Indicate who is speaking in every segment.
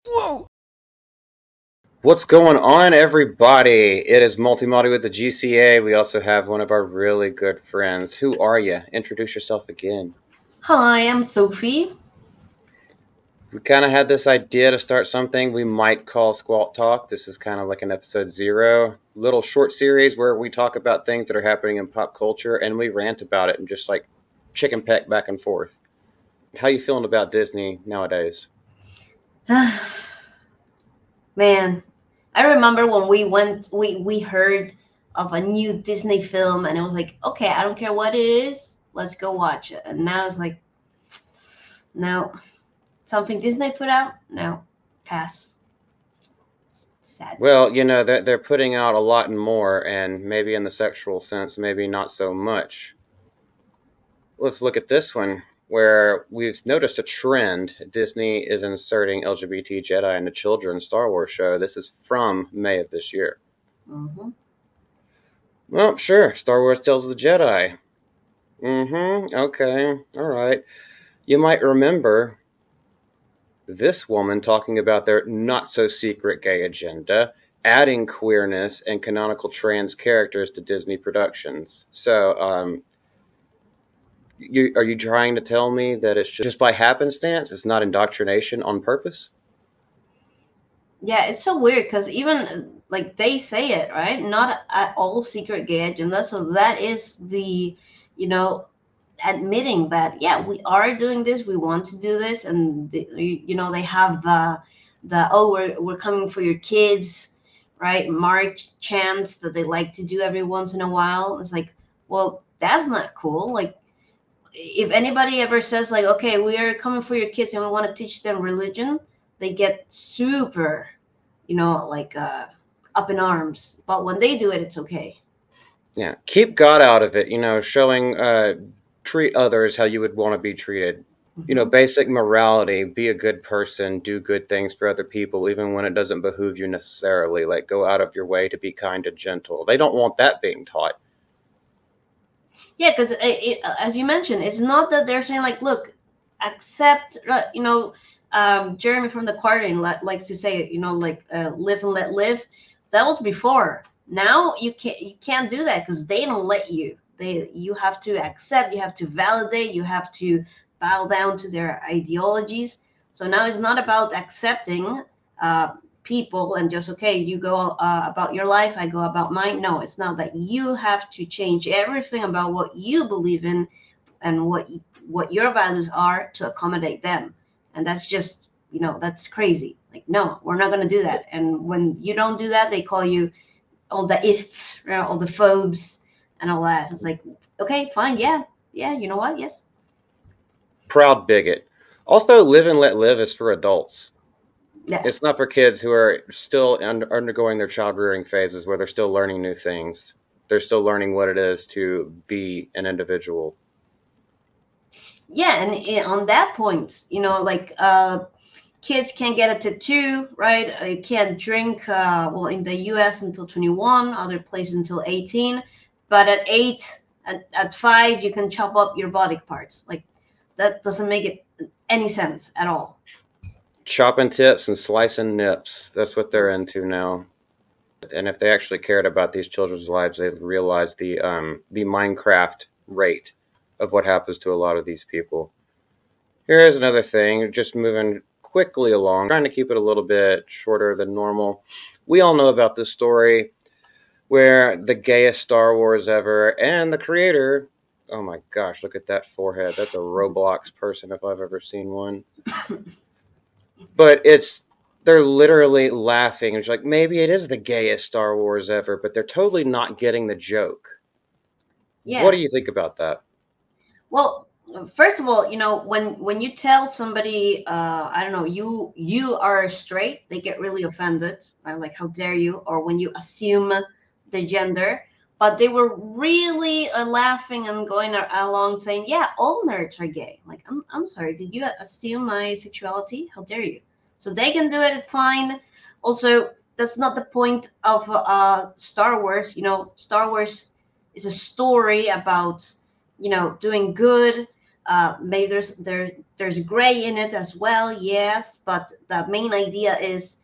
Speaker 1: Whoa!
Speaker 2: What's going on, everybody? It is MaltyMaldy with the GCA. We also have one of our really good friends. Who are you? Introduce yourself again.
Speaker 3: Hi, I'm Sophie.
Speaker 2: We kind of had this idea to start something we might call Squawk Talk. This is kind of like an episode 0, little short series where we talk about things that are happening in pop culture and we rant about it and just like chicken peck back and forth. How you feeling about Disney nowadays?
Speaker 3: Man, I remember when we heard of a new Disney film, and it was like, okay, I don't care what it is, let's go watch it. And now it's like, no, something Disney put out, no, pass. Sad.
Speaker 2: Well, they're putting out a lot more, and maybe in the sexual sense, maybe not so much. Let's look at this one, where we've noticed a trend. Disney is inserting LGBT Jedi in a children's Star Wars show. This is from May of this year.
Speaker 3: Mm-hmm.
Speaker 2: Well, sure, Star Wars tells the Jedi. Okay, all right. You might remember this woman talking about their not-so-secret gay agenda, adding queerness and canonical trans characters to Disney productions. So, are you trying to tell me that it's just by happenstance? It's not indoctrination on purpose?
Speaker 3: Yeah, it's so weird because even like they say it, right? Not at all secret gay agenda. So that is the, you know, admitting that yeah, we are doing this, we want to do this, and they have the oh, we're coming for your kids, right? March chants that they like to do every once in a while. It's like, well, that's not cool. Like, if anybody ever says like, okay, we are coming for your kids and we want to teach them religion, they get super, like up in arms. But when they do it, it's okay.
Speaker 2: Yeah, keep God out of it. Showing treat others how you would want to be treated.
Speaker 3: Hmm.
Speaker 2: Basic morality, be a good person, do good things for other people, even when it doesn't behoove you necessarily. Like, go out of your way to be kind and gentle. They don't want that being taught.
Speaker 3: Yeah, because as you mentioned, it's not that they're saying like, look, accept, Jeremy from the Quarantine likes to say, like live and let live. That was before. Now you can't do that because they don't let you. You have to accept, you have to validate, you have to bow down to their ideologies. So now it's not about accepting uh, people and just okay, you go about your life, I go about mine. No, it's not that. You have to change everything about what you believe in and what your values are to accommodate them. And that's just, that's crazy. Like, no, we're not going to do that. And when you don't do that, they call you all the ists, all the phobes and all that. It's like, okay, fine, yeah, yeah, you know what, yes.
Speaker 2: Proud bigot. Also, live and let live is for adults.
Speaker 3: Yeah.
Speaker 2: It's not for kids who are still undergoing their child rearing phases where they're still learning new things. They're still learning what it is to be an individual.
Speaker 3: Yeah, and on that point, like kids can't get a tattoo, right? You can't drink, well, in the US until 21, other places until 18. But at 8, at 5, you can chop up your body parts. Like, that doesn't make it any sense at all.
Speaker 2: Chopping tips and slicing nips. That's what they're into now. And if they actually cared about these children's lives, they'd realize the Minecraft rate of what happens to a lot of these people. Here's another thing, just moving quickly along, trying to keep it a little bit shorter than normal. We all know about this story where the gayest Star Wars ever and the creator, oh my gosh, look at that forehead. That's a Roblox person if I've ever seen one. But they're literally laughing. It's like, maybe it is the gayest Star Wars ever, but they're totally not getting the joke. What do
Speaker 3: Yeah.
Speaker 2: you think about that?
Speaker 3: Well, first of all, when you tell somebody, I don't know, you are straight, they get really offended, right? Like, how dare you? Or when you assume the gender, but they were really laughing and going along saying, "Yeah, all nerds are gay." Like, I'm sorry, did you assume my sexuality? How dare you? So they can do it fine. Also, that's not the point of Star Wars. Star Wars is a story about doing good, Maybe there's gray in it as well, yes, but the main idea is,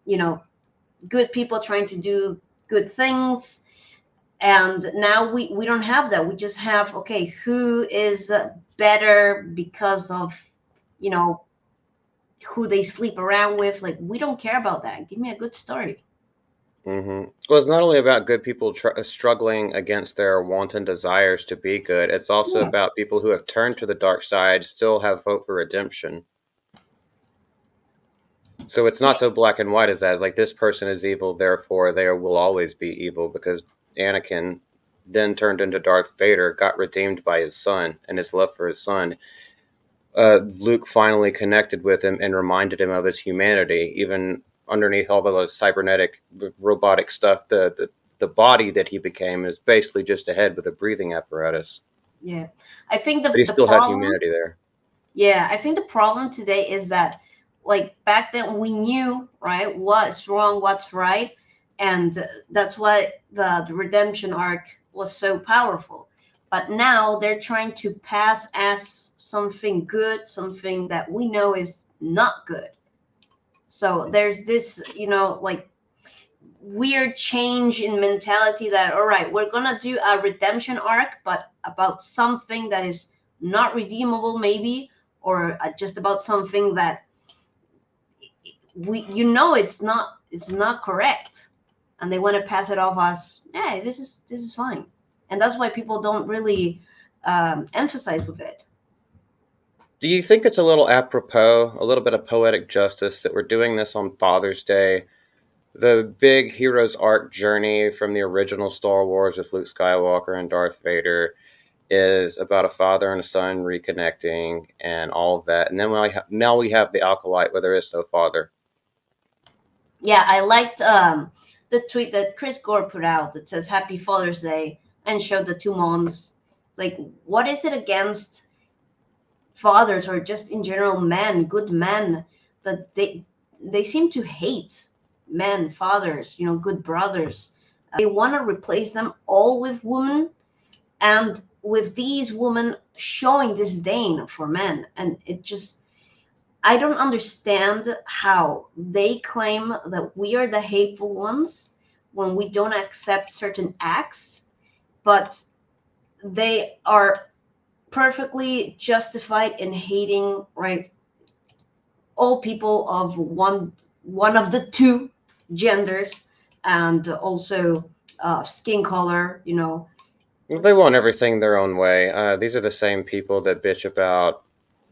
Speaker 3: you know, good people trying to do good things. And now we don't have that. We just have, okay, who is better because of, you know, who they sleep around with. Like, we don't care about that. Give me a good story.
Speaker 2: Well, it's not only about good people struggling against their wanton desires to be good. It's also
Speaker 3: Yeah.
Speaker 2: about people who have turned to the dark side still have hope for redemption. So it's not
Speaker 3: Yeah.
Speaker 2: so black and white as that. It's like this person is evil, therefore they will always be evil. Because Anakin then turned into Darth Vader, got redeemed by his son and his love for his son. Luke finally connected with him and reminded him of his humanity, even underneath all the cybernetic, robotic stuff. The body that he became is basically just a head with a breathing apparatus,
Speaker 3: Yeah. I think
Speaker 2: but he
Speaker 3: the
Speaker 2: still had
Speaker 3: problem,
Speaker 2: humanity there.
Speaker 3: yeah, I think the problem today is that, like, back then we knew, right, what's wrong, what's right. And that's why the redemption arc was so powerful. But now they're trying to pass as something good, something that we know is not good. So there's this, like, weird change in mentality that, all right, we're gonna do a redemption arc, but about something that is not redeemable, maybe, or just about something that it's not correct, and they want to pass it off as, yeah, this is fine. And that's why people don't really emphasize with it.
Speaker 2: Do you think it's a little apropos, a little bit of poetic justice that we're doing this on Father's Day? The big hero's arc journey from the original Star Wars with Luke Skywalker and Darth Vader is about a father and a son reconnecting and all of that. And then now we have the Acolyte where there is no father.
Speaker 3: Yeah, I liked the tweet that Chris Gore put out that says Happy Father's Day and showed the two moms. Like, what is it against fathers, or just in general men, good men, that they seem to hate men, fathers, good brothers. They want to replace them all with women, and with these women showing disdain for men. And it just, I don't understand how they claim that we are the hateful ones when we don't accept certain acts, but they are perfectly justified in hating, right, all people of one of the two genders, and also skin color,
Speaker 2: They want everything their own way. These are the same people that bitch about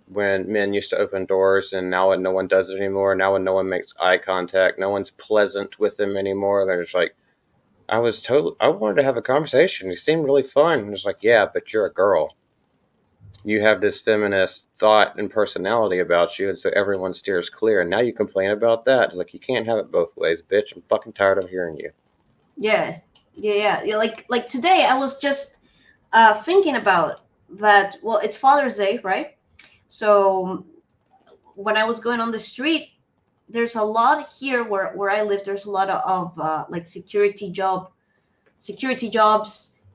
Speaker 2: when men used to open doors and now no one does it anymore. Now when no one makes eye contact, no one's pleasant with them anymore. They're just like, I wanted to have a conversation. He seemed really fun. And it's like, yeah, but you're a girl. You have this feminist thought and personality about you, and so everyone steers clear. And now you complain about that. It's like, you can't have it both ways, bitch. I'm fucking tired of hearing you.
Speaker 3: yeah, yeah. Like today I was just thinking about that. Well, it's Father's Day, right? So when I was going on the street, there's a lot here where I live. There's a lot of like security jobs,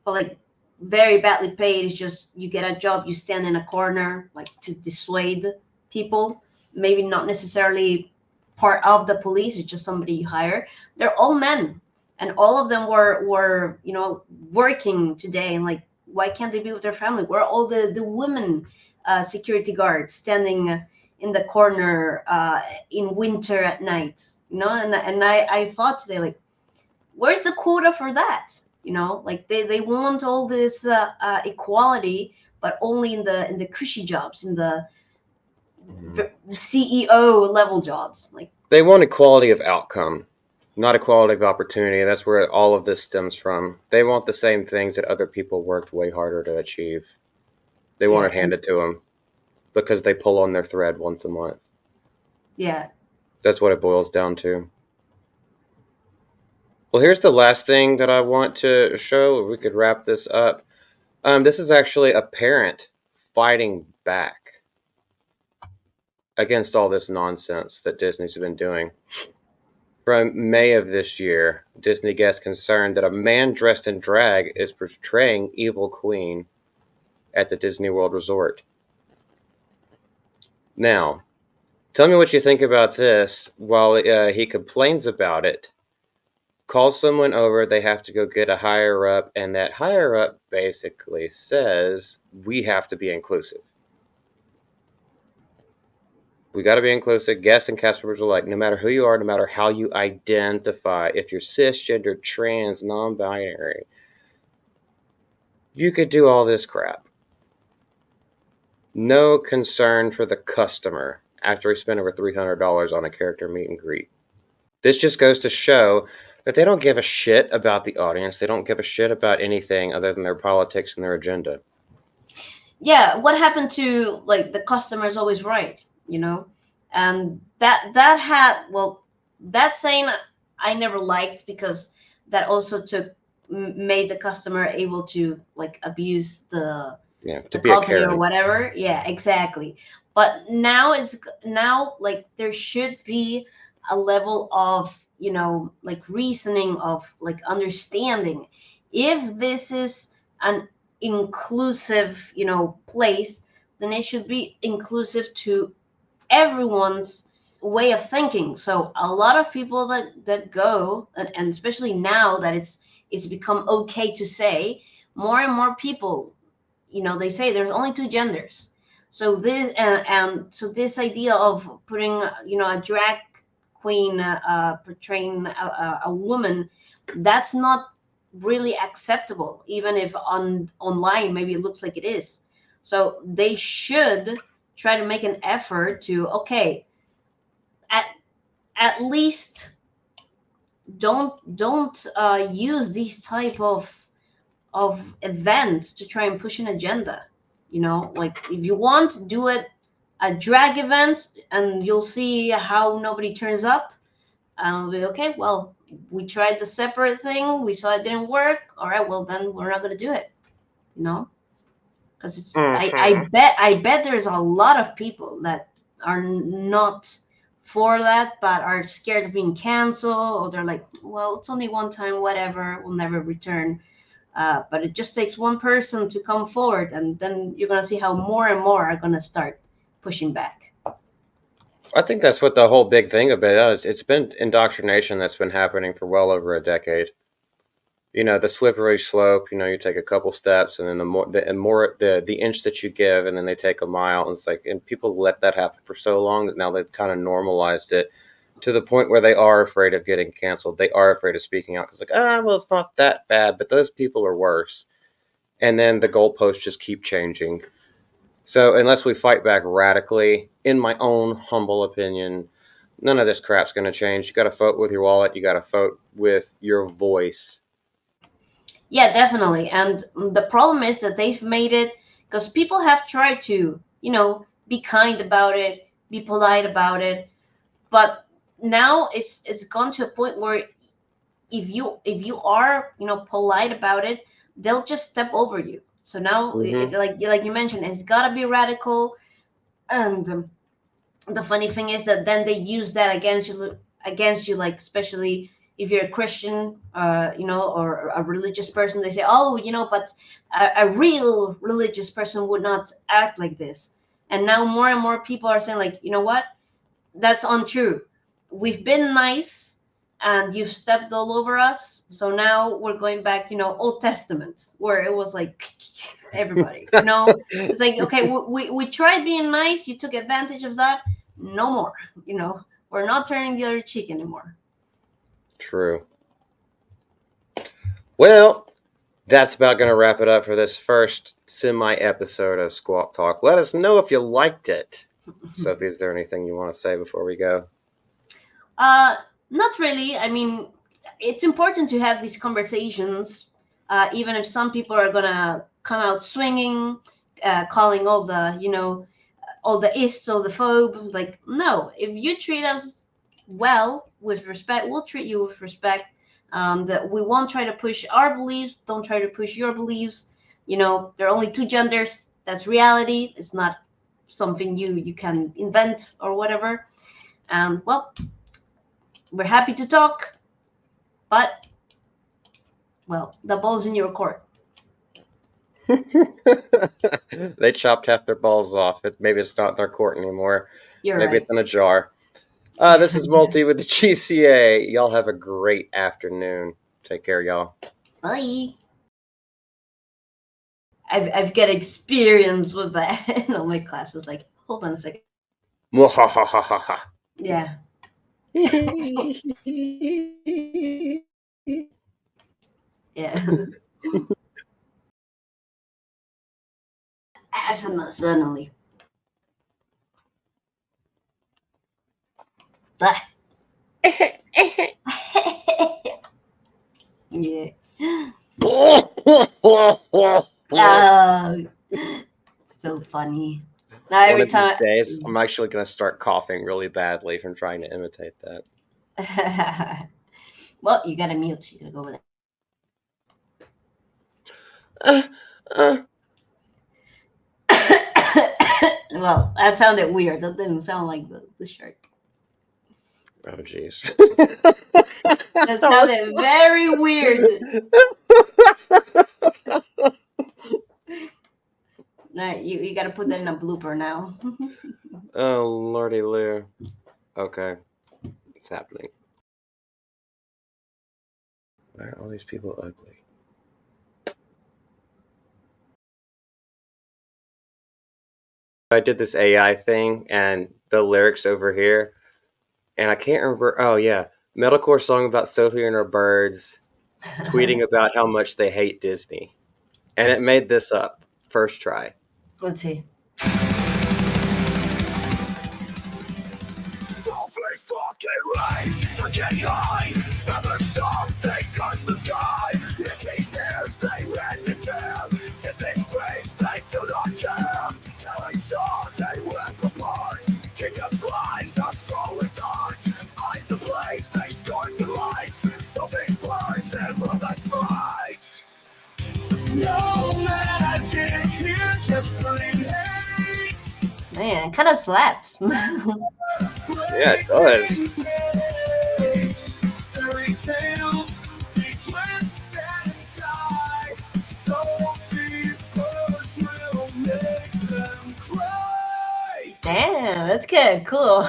Speaker 3: but like very badly paid. It's just you get a job, you stand in a corner, like to dissuade people. Maybe not necessarily part of the police. It's just somebody you hire. They're all men, and all of them were working today. And like, why can't they be with their family? Where are all the women security guards standing in the corner in winter at night? And I thought today, like, where's the quota for that? Like, they want all this equality, but only in the cushy jobs, in the
Speaker 2: Mhm.
Speaker 3: CEO level jobs. Like,
Speaker 2: They want equality of outcome, not equality of opportunity. That's where all of this stems from. They want the same things that other people worked way harder to achieve. They want
Speaker 3: yeah,
Speaker 2: it
Speaker 3: and
Speaker 2: handed to them because they pull on their thread once a month.
Speaker 3: yeah,
Speaker 2: That's what it boils down to. Well, here's the last thing that I want to show. We could wrap this up. This is actually a parent fighting back against all this nonsense that Disney's been doing. From May of this year, Disney gets concerned that a man dressed in drag is portraying Evil Queen at the Disney World Resort. Now, tell me what you think about this. While he complains about it, calls someone over, they have to go get a higher up, and that higher up basically says, we have to be inclusive. We got to be inclusive, guests and cast members alike, no matter who you are, no matter how you identify. If you're cisgender, trans, non-binary, you could do all this crap. No concern for the customer after he spent over $300 on a character meet and greet. This just goes to show that they don't give a shit about the audience. They don't give a shit about anything other than their politics and their agenda.
Speaker 3: Yeah, what happened to like the customer is always right, you know? And that had, well, that saying I never liked, because that also made the customer able to like abuse the
Speaker 2: To be a
Speaker 3: company or
Speaker 2: Karen.
Speaker 3: whatever. Yeah, exactly. But now like there should be a level of, like reasoning, of like understanding. If this is an inclusive, place, then it should be inclusive to everyone's way of thinking. So a lot of people that go, and especially now that it's become okay to say, more and more people, they say there's only two genders. So this, and so this idea of putting, a drag queen, portraying a woman, that's not really acceptable, even if online maybe it looks like it is. So they should try to make an effort to, okay, at at least don't use these type of events to try and push an agenda. Like if you want, do it a drag event, and you'll see how nobody turns up, and it'll be okay. Well, we tried the separate thing, we saw it didn't work. All right, well then we're not going to do it. You know, because it's I bet there's a lot of people that are not for that, but are scared of being canceled, or they're like, well, it's only one time, whatever, we'll never return. But it just takes one person to come forward, and then you're going to see how more and more are going to start pushing back.
Speaker 2: I think that's what the whole big thing of it is. It's been indoctrination that's been happening for well over a decade. The slippery slope. You take a couple steps, and then the inch that you give, and then they take a mile. And it's like, and people let that happen for so long that now they've kind of normalized it to the point where they are afraid of getting canceled. They are afraid of speaking out because, like, well, it's not that bad, but those people are worse. And then the goalposts just keep changing. So unless we fight back radically, in my own humble opinion, none of this crap's going to change. You got to vote with your wallet. You got to vote with your voice.
Speaker 3: Yeah, definitely. And the problem is that they've made it, because people have tried to, be kind about it, be polite about it, but now it's gone to a point where if you are, polite about it, they'll just step over you. So now,
Speaker 2: Mm-hmm.
Speaker 3: like you mentioned, it's got to be radical. And the funny thing is that then they use that against you, like especially if you're a Christian, or a religious person. They say, oh, but a real religious person would not act like this. And now more and more people are saying, like, you know what, that's untrue. We've been nice, and you've stepped all over us. So now we're going back, Old Testament, where it was like everybody, it's like, okay, we tried being nice, you took advantage of that, no more. We're not turning the other cheek anymore.
Speaker 2: True. Well, that's about going to wrap it up for this first semi-episode of Squawk Talk. Let us know if you liked it. Sophie, is there anything you want to say before we go?
Speaker 3: Not really. I mean, it's important to have these conversations, even if some people are gonna come out swinging, calling all the ists, all the phobe. Like, no, if you treat us well, with respect, we'll treat you with respect. That we won't try to push our beliefs. Don't try to push your beliefs. There are only two genders. That's reality. It's not something you can invent or whatever. And well, we're happy to talk, but well, the ball's in your court.
Speaker 2: They chopped half their balls off. Maybe it's not in their court anymore.
Speaker 3: You're
Speaker 2: Maybe
Speaker 3: right.
Speaker 2: it's in a jar. This is Multi with the GCA. Y'all have a great afternoon. Take care, y'all.
Speaker 3: Bye. I've got experience with that in all my classes. Like, hold on a second.
Speaker 2: Mwahahaha.
Speaker 3: Yeah. Yeah. Asthma suddenly. Ah. Yeah. So funny. Now
Speaker 2: One
Speaker 3: every
Speaker 2: of these
Speaker 3: time.
Speaker 2: days, I'm actually going to start coughing really badly from trying to imitate that.
Speaker 3: Well, you got a mute. You gotta go with it. Well, that sounded weird. That didn't sound like the shark.
Speaker 2: Oh, jeez.
Speaker 3: That sounded very weird. Nah, you gotta put that in a blooper now.
Speaker 2: Oh, lordy Lou. Okay. It's happening. Why are all these people ugly? I did this AI thing, and the lyrics over here, and I can't remember. Oh, yeah. Metalcore song about Sophie and her birds tweeting about how much they hate Disney. And it made this up. First try.
Speaker 3: Let's see.
Speaker 1: Softly fucking rage, shaking high, feathered something cuts the sky. In cases they rent it down, Disney's dreams they do not care. Telling songs they rip apart, kingdom flies, our soulless art. Eyes the place, they scorn delight, something's burns and brothers fight. No magic here, just plain hate.
Speaker 3: Man, it kind of slaps.
Speaker 2: Yeah, it does.
Speaker 1: Fairy tales, they twist and die. Sophie's birds will make them cry.
Speaker 3: Damn, that's kind of cool.